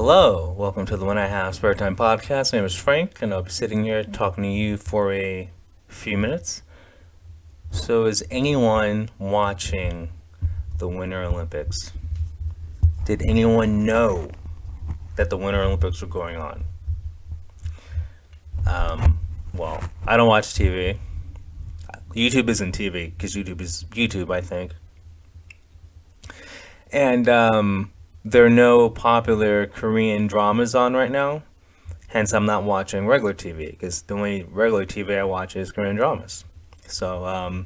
Hello, welcome to the When I Have Spare Time podcast. My name is Frank, and I'll be sitting here talking to you for a few minutes. So, is anyone watching the Winter Olympics? Did anyone know that the Winter Olympics were going on? Well, I don't watch TV. YouTube isn't TV because YouTube is YouTube, I think. And there are no popular Korean dramas on right now. Hence, I'm not watching regular TV because the only regular TV I watch is Korean dramas. So,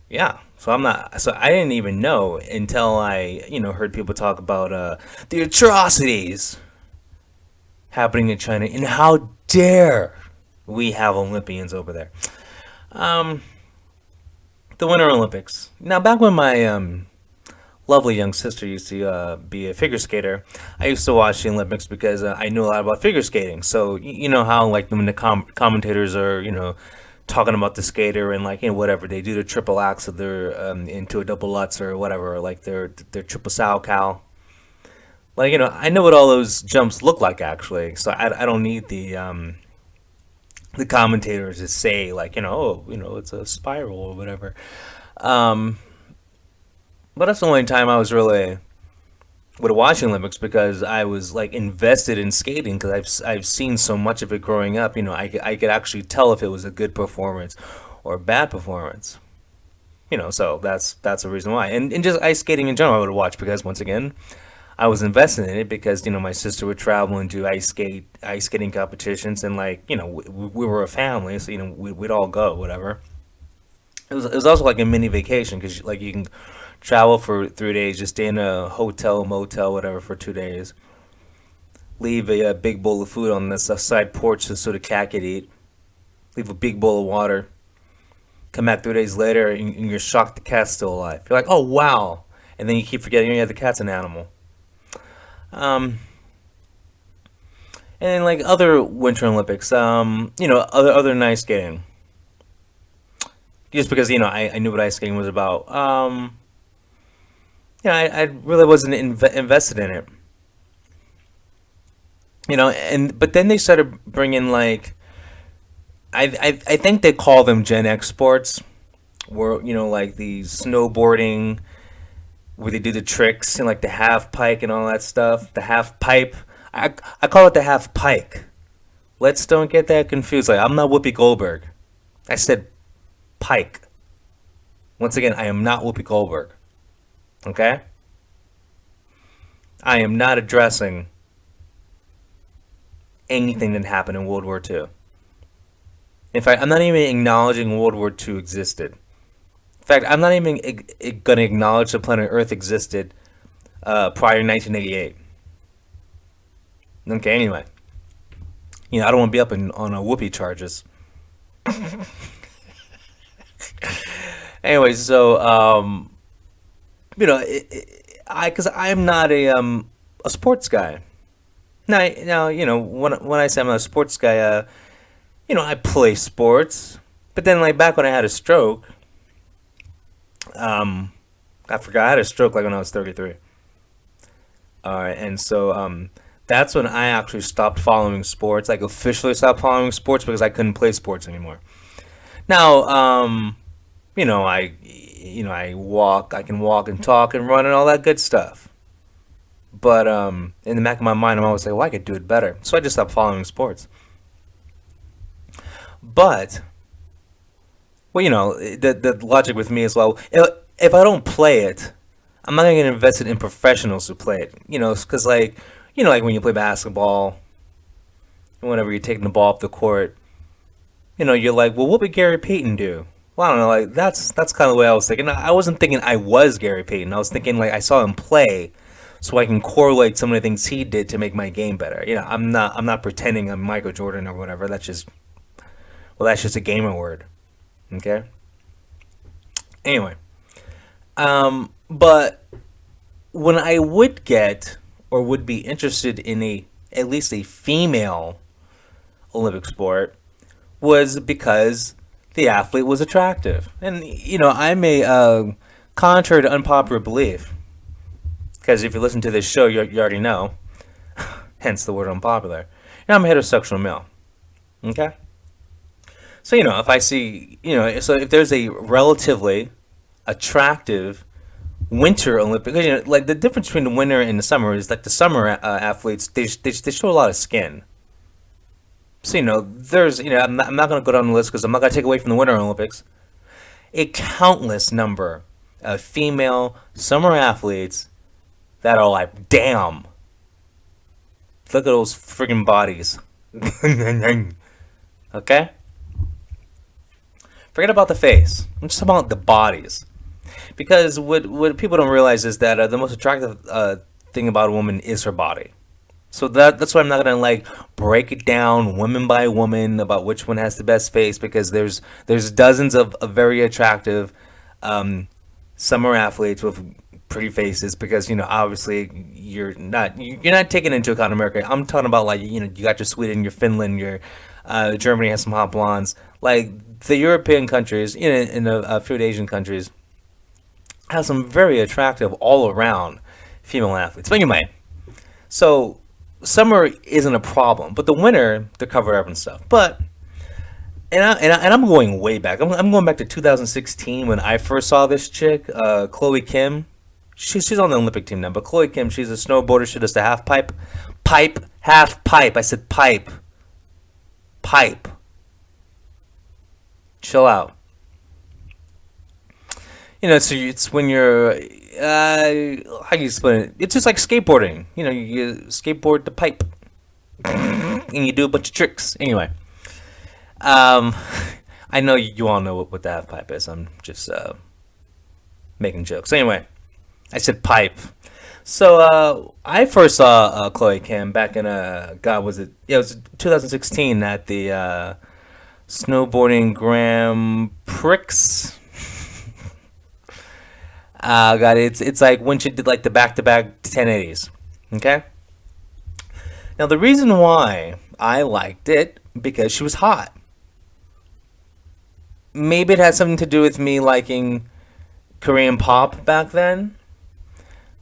yeah. So I'm not. So I didn't even know until I heard people talk about the atrocities happening in China and how dare we have Olympians over there. Um, the Winter Olympics. Now, back when my lovely young sister used to be a figure skater, I used to watch the Olympics because I knew a lot about figure skating. So you know how like when the commentators are talking about the skater and like whatever they do the triple axe or they're into a double lutz or whatever, or like their triple sow cow. Like I know what all those jumps look like actually. So I don't need the commentators to say like it's a spiral or whatever. Um, but that's the only time I was really would watch the Olympics because I was like invested in skating because I've seen so much of it growing up. I could actually tell if it was a good performance or a bad performance. So that's the reason why. And just ice skating in general, I would watch because once again, I was invested in it because my sister would travel and do ice skating competitions, and like we were a family, so we'd all go whatever. It was also like a mini vacation because like you can travel for 3 days, just stay in a hotel, motel, whatever for 2 days. Leave a big bowl of food on the side porch so the cat could eat. Leave a big bowl of water. Come back 3 days later and you're shocked the cat's still alive. You're like, oh wow, and then you keep forgetting the cat's an animal. Um, and then like other Winter Olympics, other than ice skating, just because I knew what ice skating was about. I really wasn't invested in it. And but then they started bringing like I think they call them Gen X sports, where like the snowboarding, where they do the tricks and like the half pike and all that stuff. The half pipe, I call it the half pike. Let's don't get that confused. Like I'm not Whoopi Goldberg. I said pike. Once again, I am not Whoopi Goldberg. Okay, I am not addressing anything that happened in World War II. In fact, I'm not even acknowledging World War II existed. In fact, I'm not even going to acknowledge the planet Earth existed prior to 1988. Okay, anyway. I don't want to be up on whoopee charges. Anyway, so, because I'm not a sports guy. Now, when I say I'm not a sports guy, I play sports. But then, like, back when I had a stroke, um, I forgot I had a stroke like when I was 33. And so that's when I actually stopped following sports, like officially stopped following sports because I couldn't play sports anymore. Now, I can walk and talk and run and all that good stuff. But in the back of my mind, I'm always like, well, I could do it better. So I just stopped following sports. But, well, the logic with me is, well, if I don't play it, I'm not going to get invested in professionals who play it. Because, like, like when you play basketball, whenever you're taking the ball up the court, you're like, well, what would Gary Payton do? Well, I don't know, like, that's kind of the way I was thinking. I wasn't thinking I was Gary Payton. I was thinking, like, I saw him play so I can correlate some of the things he did to make my game better. I'm not pretending I'm Michael Jordan or whatever. That's just a gamer word. Okay? Anyway, but when I would get or would be interested in at least a female Olympic sport was because the athlete was attractive. And I'm a contrary to unpopular belief, because if you listen to this show, you already know. hence the word unpopular. And I'm a heterosexual male. Okay? So, if I see, so if there's a relatively attractive winter Olympic, like the difference between the winter and the summer is like the summer athletes, they show a lot of skin. So, there's, I'm not going to go down the list because I'm not going to take away from the winter Olympics. A countless number of female summer athletes that are like, damn, look at those friggin' bodies. Okay? Forget about the face. I'm just talking about the bodies. Because what people don't realize is that the most attractive thing about a woman is her body. So that's why I'm not gonna like break it down woman by woman about which one has the best face, because there's dozens of very attractive summer athletes with pretty faces, because obviously you're not taking into account America. I'm talking about, like, you got your Sweden, your Finland, your Germany has some hot blondes. Like the European countries, in the few Asian countries, have some very attractive all around female athletes. But anyway, so summer isn't a problem, but the winter they're covered up and stuff. But I'm going way back. I'm going back to 2016 when I first saw this chick, Chole Kim. She's on the Olympic team now, but Chole Kim, she's a snowboarder. She does the half pipe, half pipe. I said pipe. Chill out. So it's when you're, how do you explain it? It's just like skateboarding. You skateboard the pipe, and you do a bunch of tricks. Anyway, I know you all know what the half pipe is. I'm just making jokes. Anyway, I said pipe. So I first saw Chole Kim back in God, was it? Yeah, it was 2016 at the snowboarding Grand Prix. God, it's like when she did like the back-to-back 1080s. Okay. Now the reason why I liked it, because she was hot. Maybe it had something to do with me liking Korean pop back then.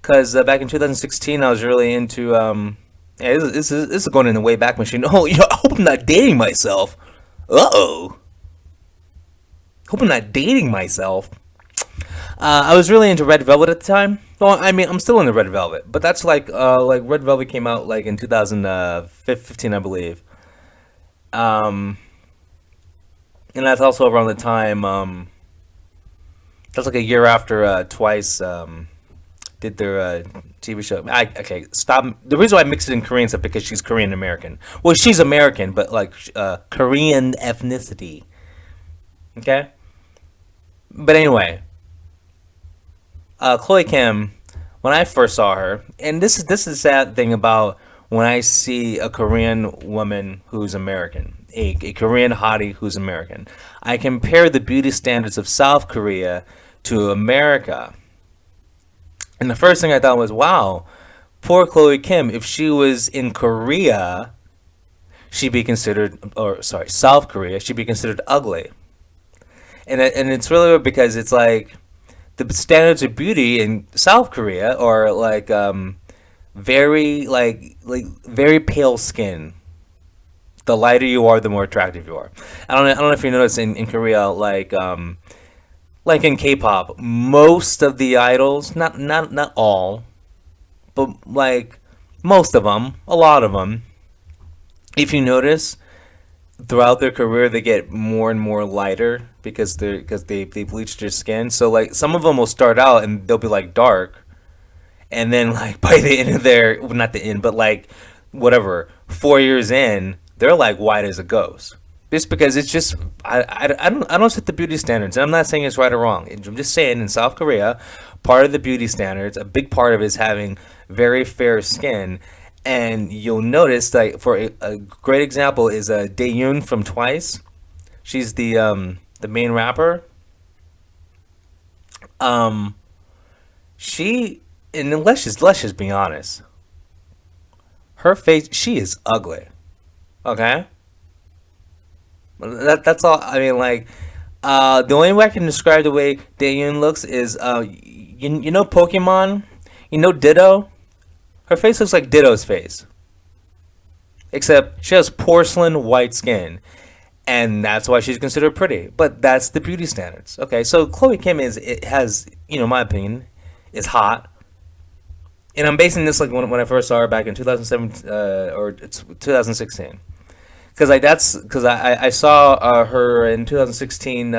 Because back in 2016, I was really into yeah, this is going in the way back machine. Oh, I hope I'm not dating myself. Uh-oh. Hope I'm not dating myself. I was really into Red Velvet at the time. Well, I mean, I'm still into Red Velvet, but that's like Red Velvet came out like in 2015, I believe. Um, and that's also around the time. That's like a year after Twice did their TV show. Okay, stop. The reason why I mix it in Korean stuff because she's Korean American. Well, she's American, but like Korean ethnicity. Okay. But anyway. Chole Kim, when I first saw her, and this is the sad thing about when I see a Korean woman who's American, a Korean hottie who's American. I compare the beauty standards of South Korea to America, and the first thing I thought was, wow, poor Chole Kim. If she was in Korea, she'd be considered, or sorry, South Korea, she'd be considered ugly, and it's really weird because it's like, the standards of beauty in South Korea are like very very pale skin. The lighter you are, the more attractive you are. I don't know if you notice in Korea, like in K-pop, most of the idols, not all, but like most of them, a lot of them, if you notice, throughout their career they get more and more lighter because they bleach their skin. So like some of them will start out and they'll be like dark, and then like by the end of their, well, not the end, but like whatever, 4 years in, they're like white as a ghost. Just because it's just I don't set the beauty standards. And I'm not saying it's right or wrong. I'm just saying in South Korea, part of the beauty standards, a big part of it is having very fair skin. And you'll notice, like, for a great example is Daeyoon from Twice. She's the main rapper. She, and let's just be honest. Her face, she is ugly. Okay, that's all. I mean, like, the only way I can describe the way Daeyoon looks is you know Pokemon, Ditto. Her face looks like Ditto's face. except she has porcelain white skin, and that's why she's considered pretty. But that's the beauty standards. Okay, so Chloe Kim is it has in my opinion, is hot, and I'm basing this like when I first saw her back in 2007 or it's 2016. Because I saw her in 2016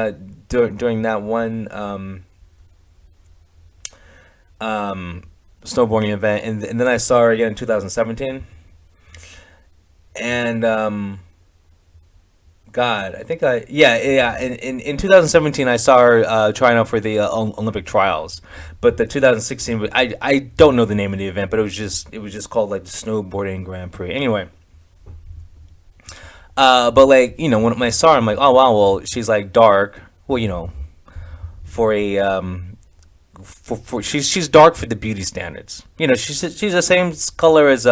during that one um, snowboarding event, and then I saw her again in 2017. And God, I think yeah. In 2017, I saw her trying out for the Olympic trials, but the 2016, I don't know the name of the event, but it was just called like the snowboarding Grand Prix. Anyway, but like when I saw her, I'm like, oh wow, well she's like dark. Well, for a she's dark for the beauty standards. She's the same color as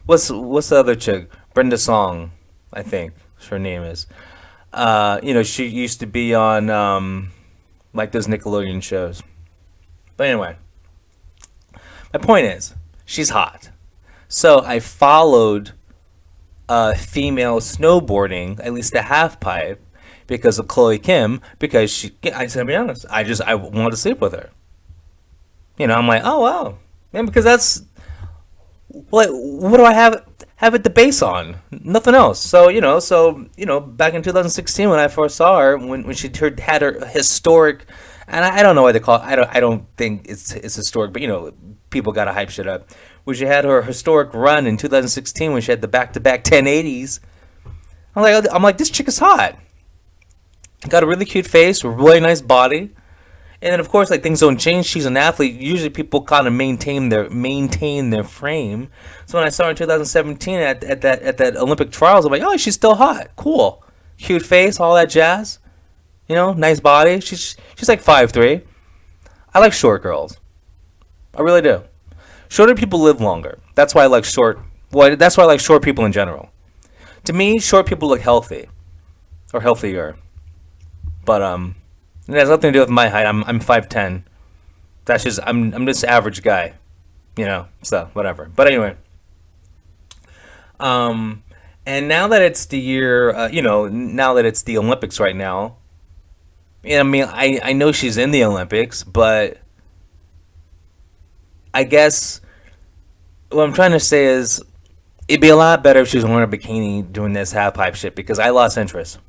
what's the other chick? Brenda Song, I think her name is. She used to be on like those Nickelodeon shows. But anyway, my point is she's hot. So I followed female snowboarding, at least the half pipe, because of Chloe Kim. Because I said to be honest, I wanted to sleep with her. I'm like, oh wow, man, because that's what do I have it to base on? Nothing else. So back in 2016 when I first saw her, when she had her historic, and I don't know why they call it. I don't think it's historic, but people gotta hype shit up. When she had her historic run in 2016 when she had the back-to-back 1080s, I'm like this chick is hot. Got a really cute face, a really nice body. And then of course, like things don't change. She's an athlete. Usually, people kind of maintain their frame. So when I saw her in 2017 at that Olympic trials, I'm like, oh, she's still hot. Cool, cute face, all that jazz. Nice body. She's like 5'3". I like short girls. I really do. Shorter people live longer. That's why I like short. Well, that's why I like short people in general. To me, short people look healthy or healthier. But it has nothing to do with my height. I'm 5'10". That's just I'm just average guy, So whatever. But anyway, and now that it's the year, now that it's the Olympics right now, I mean, I know she's in the Olympics, but I guess what I'm trying to say is it'd be a lot better if she was wearing a bikini doing this half pipe shit because I lost interest.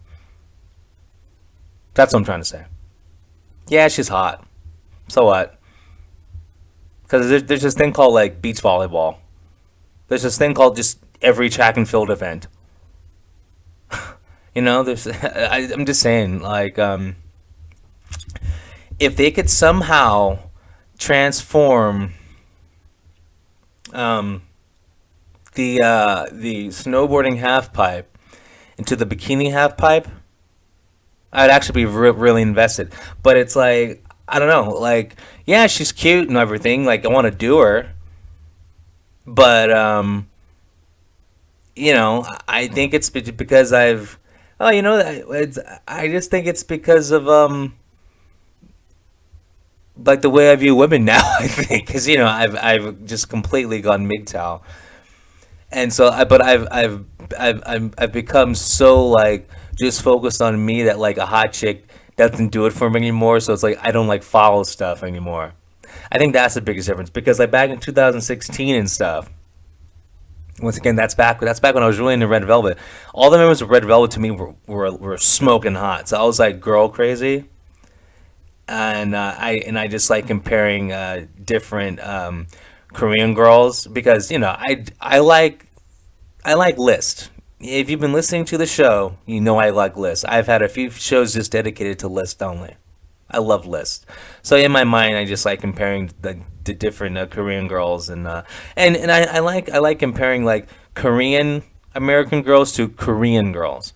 That's what I'm trying to say. Yeah, she's hot. So what? Because there's this thing called like beach volleyball. There's this thing called just every track and field event. There's I'm just saying like if they could somehow transform the snowboarding half pipe into the bikini half pipe, I'd actually be really invested. But it's like I don't know, like yeah, she's cute and everything. Like I want to do her, but I think it's because I've oh I just think it's because of like the way I view women now. I think because I've just completely gone MGTOW, and so I've become so like just focused on me that like a hot chick doesn't do it for me anymore. So it's like I don't like follow stuff anymore. I think that's the biggest difference because like back in 2016 and stuff. Once again, that's back when I was really into Red Velvet. All the members of Red Velvet to me were smoking hot. So I was like girl crazy, and I just like comparing different Korean girls because I like List. If you've been listening to the show, I like List. I've had a few shows just dedicated to List only. I love List. So in my mind, I just like comparing the different Korean girls and I like comparing like Korean American girls to Korean girls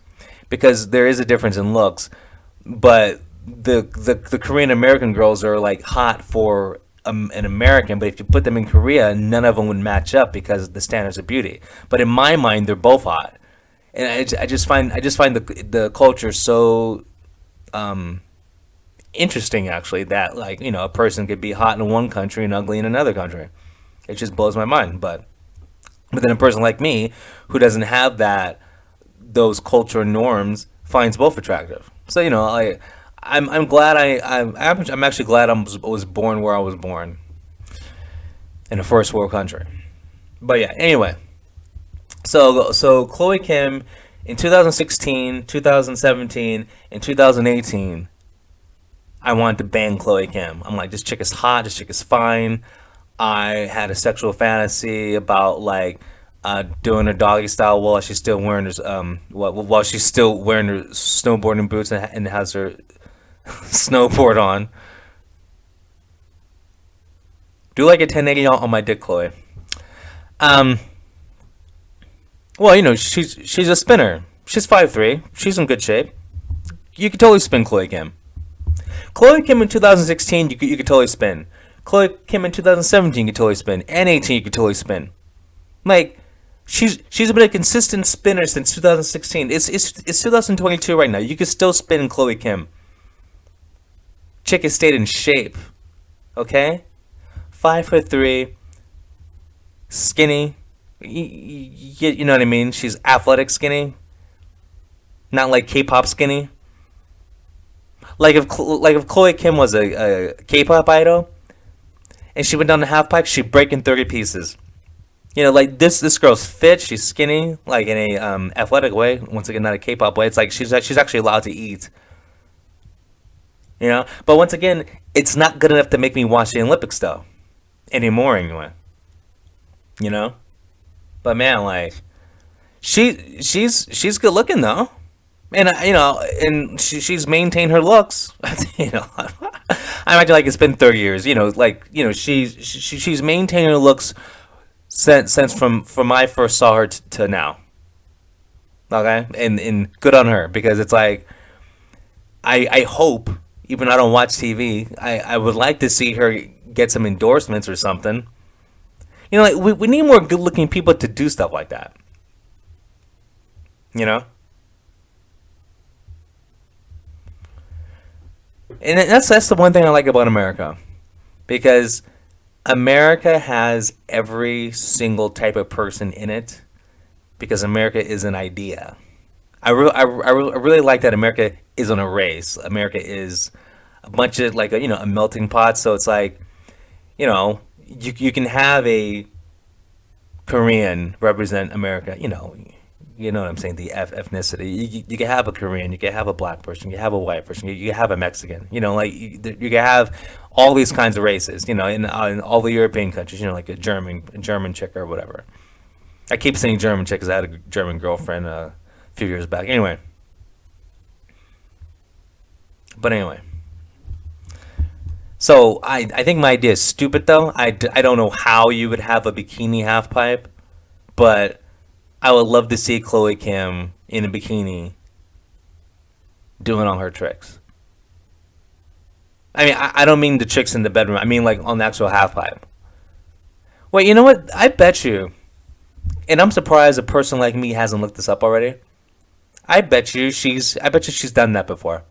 because there is a difference in looks, but the Korean American girls are like hot for an American, but if you put them in Korea, none of them would match up because of the standards of beauty. But in my mind, they're both hot, and I just find the culture so interesting actually that like a person could be hot in one country and ugly in another country. It just blows my mind. But But then a person like me who doesn't have that those cultural norms finds both attractive. So I'm glad I'm actually glad was born where I was born in a first world country. But yeah, anyway. So Chloe Kim in 2016, 2017, and 2018, I wanted to bang Chloe Kim. I'm like, this chick is hot. This chick is fine. I had a sexual fantasy about like doing her doggy style while she's still wearing her while she's still wearing her snowboarding boots and has her snowboard on. Do like a 1080 on my dick, Chloe. Um, well, she's a spinner. She's 5'3". She's in good shape. You could totally spin Chloe Kim. Chloe Kim in 2016, you could totally spin. Chloe Kim in 2017, you could totally spin. And 18, you could totally spin. Like, she's been a consistent spinner since 2016. It's 2022 right now. You could still spin Chloe Kim. Chick has stayed in shape. Okay? 5'3", skinny. You know what I mean? She's athletic skinny. Not like K-pop skinny. Like if Chloe Kim was a K-pop idol and she went down the half pipe, she'd break in 30 pieces. Like this girl's fit, she's skinny, like in a athletic way. Once again, not a K-pop way. It's like she's actually allowed to eat. But once again, it's not good enough to make me watch the Olympics though, anymore anyway. You know, but man, like she's good looking though. And and she's maintained her looks. I'm acting like it's been 30 years. She's maintained her looks since from I first saw her to now. Okay, and good on her because it's like I hope, even though I don't watch TV, I would like to see her get some endorsements or something. Like we need more good looking people to do stuff like that. And that's the one thing I like about America, because America has every single type of person in it, because America is an idea. I really like that America isn't a race. America is a bunch of like a melting pot. So it's like you can have a Korean represent America. You know what I'm saying? The ethnicity. You can have a Korean, you can have a black person, you can have a white person, you can have a Mexican. Like you can have all these kinds of races. In all the European countries. Like a German chick or whatever. I keep saying German chick because I had a German girlfriend a few years back. But anyway. So I think my idea is stupid though. I don't know how you would have a bikini half pipe, but I would love to see Chloe Kim in a bikini doing all her tricks. I mean, I don't mean the tricks in the bedroom. I mean like on the actual half pipe. Wait, you know what? I bet you, and I'm surprised a person like me hasn't looked this up already. I bet you she's done that before.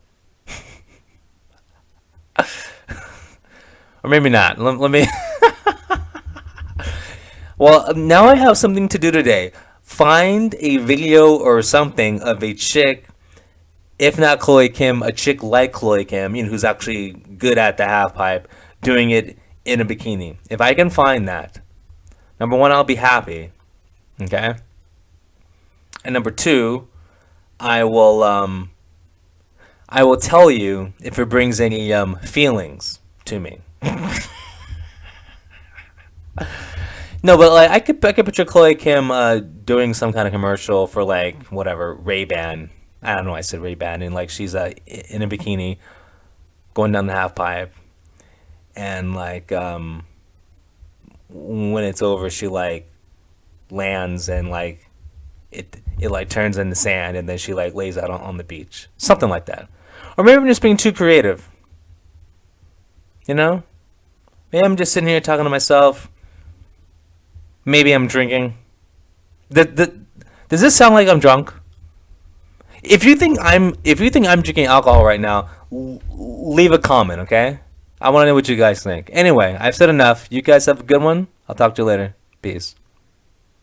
Or maybe not. Let me. Well, now I have something to do today. Find a video or something of a chick, if not Chloe Kim, a chick like Chloe Kim, who's actually good at the half pipe, doing it in a bikini. If I can find that, number one, I'll be happy. Okay? And number two, I will tell you if it brings any feelings to me. No, but like I could picture Chloe Kim doing some kind of commercial for like whatever Ray-Ban. I don't know. I said Ray-Ban, and like she's in a bikini, going down the half pipe, and like when it's over, she like lands and like it like turns into sand, and then she like lays out on the beach, something like that. Or maybe I'm just being too creative. Maybe I'm just sitting here talking to myself. Maybe I'm drinking. Does this sound like I'm drunk? If you think I'm drinking alcohol right now, leave a comment, okay? I want to know what you guys think. Anyway, I've said enough. You guys have a good one. I'll talk to you later. Peace.